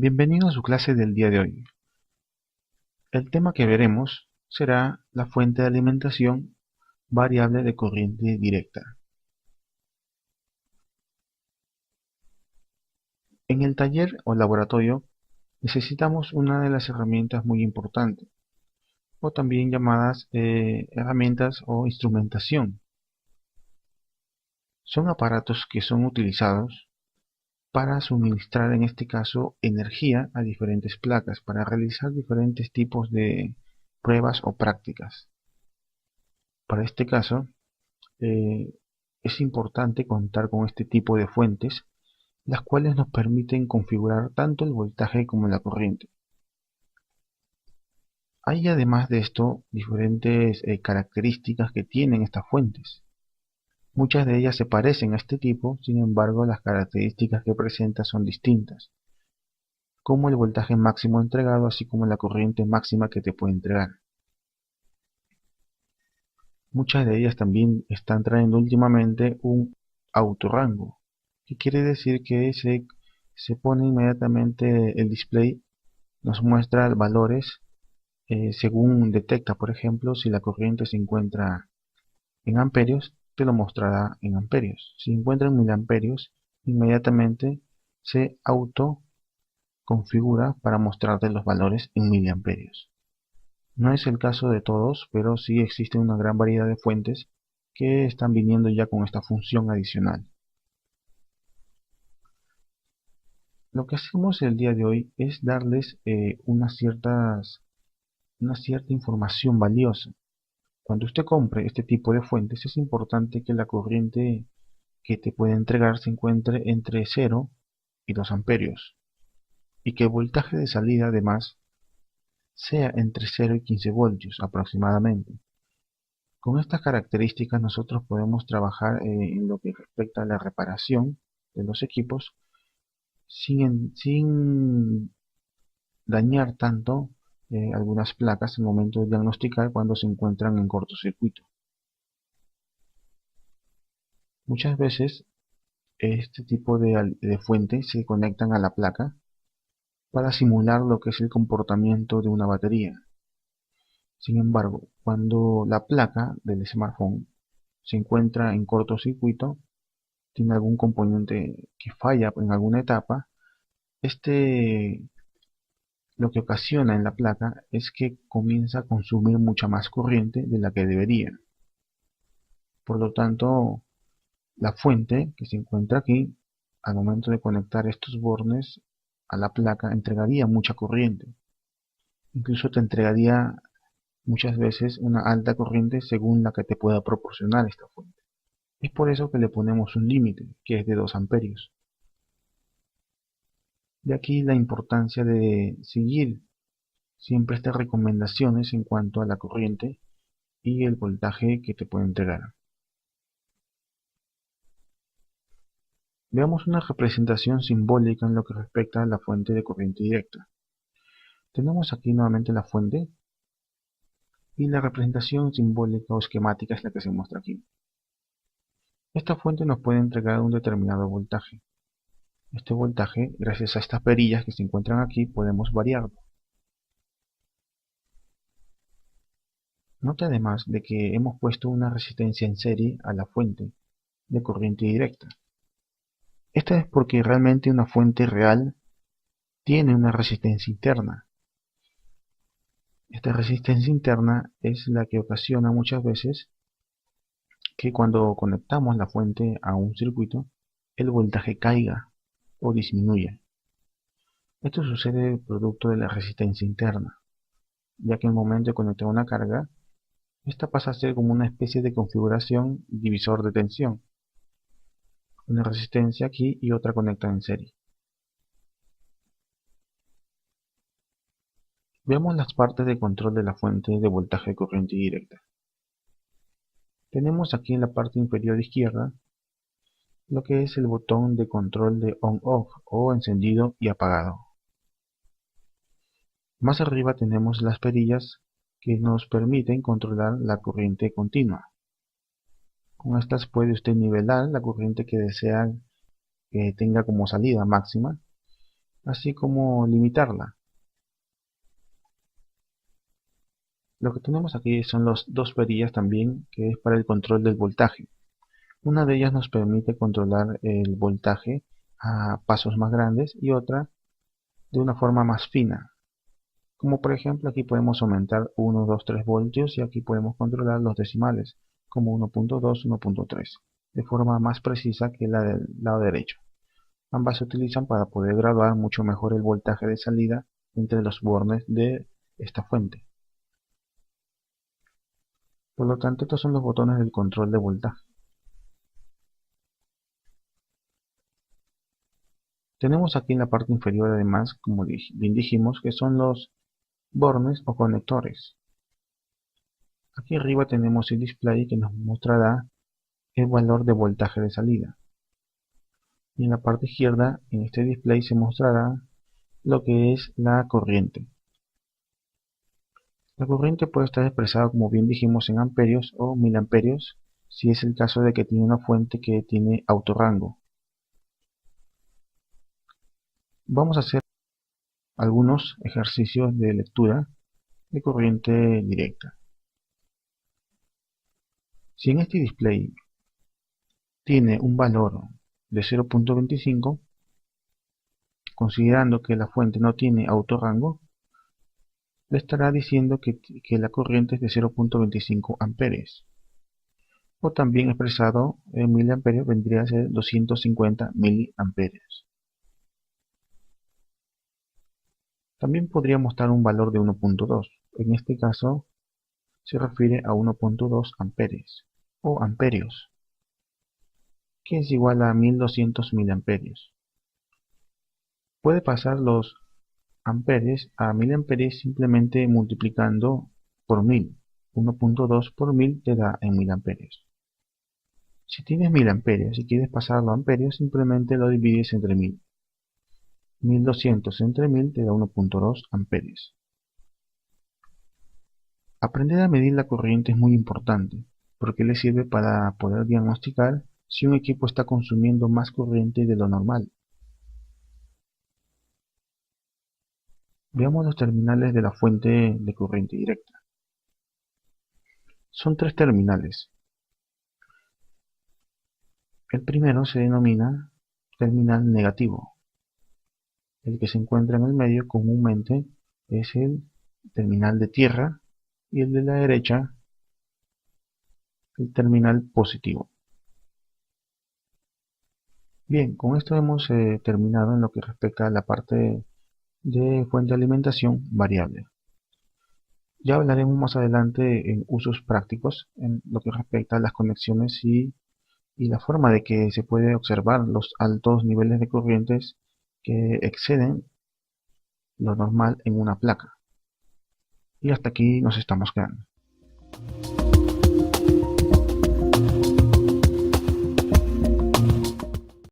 Bienvenido a su clase del día de hoy. El tema que veremos será la fuente de alimentación variable de corriente directa. En el taller o laboratorio necesitamos una de las herramientas muy importantes, o también llamadas herramientas o instrumentación. Son aparatos que son utilizados para suministrar, en este caso, energía a diferentes placas para realizar diferentes tipos de pruebas o prácticas. Para este caso, eh, es importante contar con este tipo de fuentes, las cuales nos permiten configurar tanto el voltaje como la corriente. Hay además de esto diferentes características que tienen estas fuentes. Muchas de ellas se parecen a este tipo, sin embargo las características que presenta son distintas, como el voltaje máximo entregado, así como la corriente máxima que te puede entregar. Muchas de ellas también están trayendo últimamente un autorrango, que quiere decir que se pone inmediatamente el display, nos muestra valores según detecta, por ejemplo, si la corriente se encuentra en amperios, te lo mostrará en amperios. Si se encuentra en miliamperios, inmediatamente se auto configura para mostrarte los valores en miliamperios. No es el caso de todos, pero sí existe una gran variedad de fuentes que están viniendo ya con esta función adicional. Lo que hacemos el día de hoy es darles una cierta información valiosa. Cuando usted compre este tipo de fuentes, es importante que la corriente que te puede entregar se encuentre entre 0 y 2 amperios y que el voltaje de salida además sea entre 0 y 15 voltios aproximadamente. Con estas características nosotros podemos trabajar en lo que respecta a la reparación de los equipos sin dañar tanto algunas placas al momento de diagnosticar cuando se encuentran en cortocircuito. Muchas veces este tipo de fuentes se conectan a la placa para simular lo que es el comportamiento de una batería. Sin embargo, cuando la placa del smartphone se encuentra en cortocircuito, tiene algún componente que falla en alguna etapa, este lo que ocasiona en la placa es que comienza a consumir mucha más corriente de la que debería. Por lo tanto, la fuente que se encuentra aquí, al momento de conectar estos bornes a la placa, entregaría mucha corriente. Incluso te entregaría muchas veces una alta corriente según la que te pueda proporcionar esta fuente. Es por eso que le ponemos un límite, que es de 2 amperios. De aquí la importancia de seguir siempre estas recomendaciones en cuanto a la corriente y el voltaje que te puede entregar. Veamos una representación simbólica en lo que respecta a la fuente de corriente directa. Tenemos aquí nuevamente la fuente y la representación simbólica o esquemática es la que se muestra aquí. Esta fuente nos puede entregar un determinado voltaje. Este voltaje, gracias a estas perillas que se encuentran aquí, podemos variarlo. Note además de que hemos puesto una resistencia en serie a la fuente de corriente directa. Esta es porque realmente una fuente real tiene una resistencia interna. Esta resistencia interna es la que ocasiona muchas veces que cuando conectamos la fuente a un circuito, el voltaje caiga o disminuya. Esto sucede producto de la resistencia interna, ya que en el momento de conectar una carga, esta pasa a ser como una especie de configuración divisor de tensión. Una resistencia aquí y otra conectada en serie. Veamos las partes de control de la fuente de voltaje de corriente directa. Tenemos aquí en la parte inferior izquierda lo que es el botón de control de on-off o encendido y apagado. Más arriba tenemos las perillas que nos permiten controlar la corriente continua. Con estas puede usted nivelar la corriente que desea que tenga como salida máxima así como limitarla. Lo que tenemos aquí son las dos perillas también, que es para el control del voltaje. Una de ellas nos permite controlar el voltaje a pasos más grandes y otra de una forma más fina. Como por ejemplo aquí podemos aumentar 1, 2, 3 voltios y aquí podemos controlar los decimales como 1.2, 1.3 de forma más precisa que la del lado derecho. Ambas se utilizan para poder graduar mucho mejor el voltaje de salida entre los bornes de esta fuente. Por lo tanto, estos son los botones del control de voltaje. Tenemos aquí en la parte inferior además, como bien dijimos, que son los bornes o conectores. Aquí arriba tenemos el display que nos mostrará el valor de voltaje de salida. Y en la parte izquierda, en este display se mostrará lo que es la corriente. La corriente puede estar expresada, como bien dijimos, en amperios o miliamperios, si es el caso de que tiene una fuente que tiene autorrango. Vamos a hacer algunos ejercicios de lectura de corriente directa. Si en este display tiene un valor de 0.25, considerando que la fuente no tiene autorrango, le estará diciendo que la corriente es de 0.25 amperes. O también expresado en miliamperios vendría a ser 250 miliamperios. También podría mostrar un valor de 1.2. En este caso se refiere a 1.2 amperes o amperios, que es igual a 1200 miliamperios. Puede pasar los amperes a miliamperes simplemente multiplicando por 1000. 1.2 por 1000 te da en miliamperios. Si tienes miliamperios y quieres pasarlo a amperios, simplemente lo divides entre 1000. 1200 entre 1000 te da 1.2 amperios. Aprender a medir la corriente es muy importante, porque le sirve para poder diagnosticar si un equipo está consumiendo más corriente de lo normal. Veamos los terminales de la fuente de corriente directa. Son tres terminales. El primero se denomina terminal negativo. El que se encuentra en el medio comúnmente es el terminal de tierra y el de la derecha el terminal positivo. Bien, con esto hemos terminado en lo que respecta a la parte de fuente de alimentación variable. Ya hablaremos más adelante en usos prácticos en lo que respecta a las conexiones y la forma de que se puede observar los altos niveles de corrientes que exceden lo normal en una placa. Y hasta aquí nos estamos quedando.